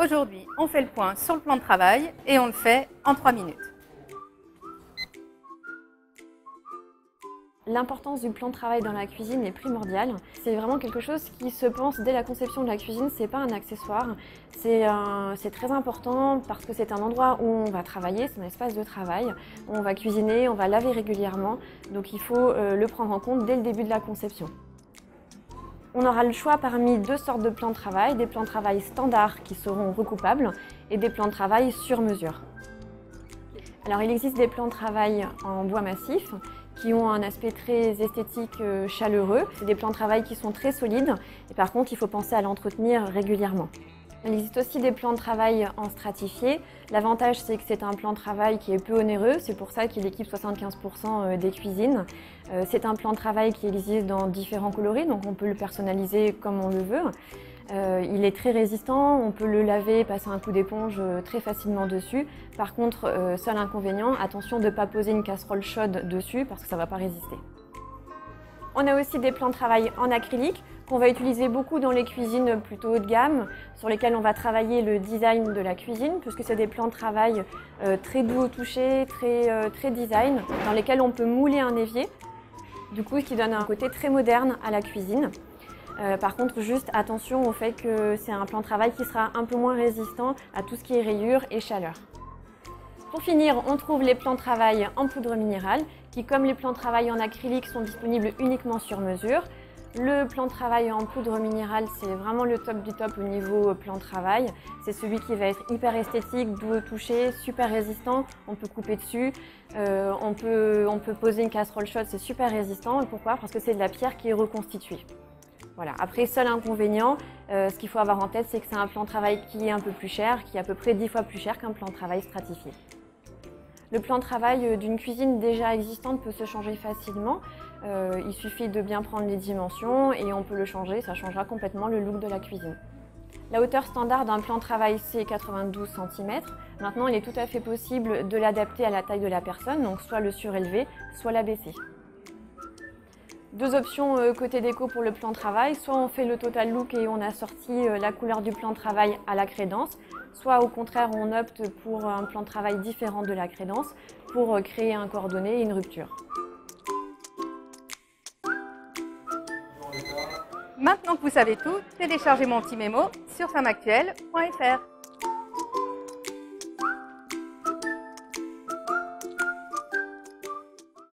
Aujourd'hui, on fait le point sur le plan de travail et on le fait en 3 minutes. L'importance du plan de travail dans la cuisine est primordiale. C'est vraiment quelque chose qui se pense dès la conception de la cuisine, c'est pas un accessoire. C'est très important parce que c'est un endroit où on va travailler, c'est un espace de travail. On va cuisiner, on va laver régulièrement, donc il faut le prendre en compte dès le début de la conception. On aura le choix parmi deux sortes de plans de travail, des plans de travail standards qui seront recoupables et des plans de travail sur mesure. Alors il existe des plans de travail en bois massif qui ont un aspect très esthétique chaleureux. C'est des plans de travail qui sont très solides et par contre il faut penser à l'entretenir régulièrement. Il existe aussi des plans de travail en stratifié. L'avantage c'est que c'est un plan de travail qui est peu onéreux, c'est pour ça qu'il équipe 75% des cuisines. C'est un plan de travail qui existe dans différents coloris, donc on peut le personnaliser comme on le veut. Il est très résistant, on peut le laver, passer un coup d'éponge très facilement dessus. Par contre, seul inconvénient, attention de ne pas poser une casserole chaude dessus parce que ça ne va pas résister. On a aussi des plans de travail en acrylique qu'on va utiliser beaucoup dans les cuisines plutôt haut de gamme, sur lesquels on va travailler le design de la cuisine, puisque c'est des plans de travail très doux au toucher, très design, dans lesquels on peut mouler un évier, du coup, ce qui donne un côté très moderne à la cuisine. Par contre, juste attention au fait que c'est un plan de travail qui sera un peu moins résistant à tout ce qui est rayures et chaleur. Pour finir, on trouve les plans de travail en poudre minérale qui, comme les plans de travail en acrylique, sont disponibles uniquement sur mesure. Le plan de travail en poudre minérale, c'est vraiment le top du top au niveau plan de travail. C'est celui qui va être hyper esthétique, doux au toucher, super résistant. On peut couper dessus, on peut poser une casserole chaude, c'est super résistant. Et pourquoi? Parce que c'est de la pierre qui est reconstituée. Voilà. Après, seul inconvénient, ce qu'il faut avoir en tête, c'est que c'est un plan de travail qui est un peu plus cher, qui est à peu près 10 fois plus cher qu'un plan de travail stratifié. Le plan de travail d'une cuisine déjà existante peut se changer facilement. Il suffit de bien prendre les dimensions et on peut le changer, ça changera complètement le look de la cuisine. La hauteur standard d'un plan de travail, c'est 92 cm. Maintenant, il est tout à fait possible de l'adapter à la taille de la personne, donc soit le surélever, soit l'abaisser. Deux options côté déco pour le plan de travail, soit on fait le total look et on assortit la couleur du plan de travail à la crédence, soit au contraire on opte pour un plan de travail différent de la crédence pour créer un coordonné et une rupture. Maintenant que vous savez tout, téléchargez mon petit mémo sur femmactuelle.fr.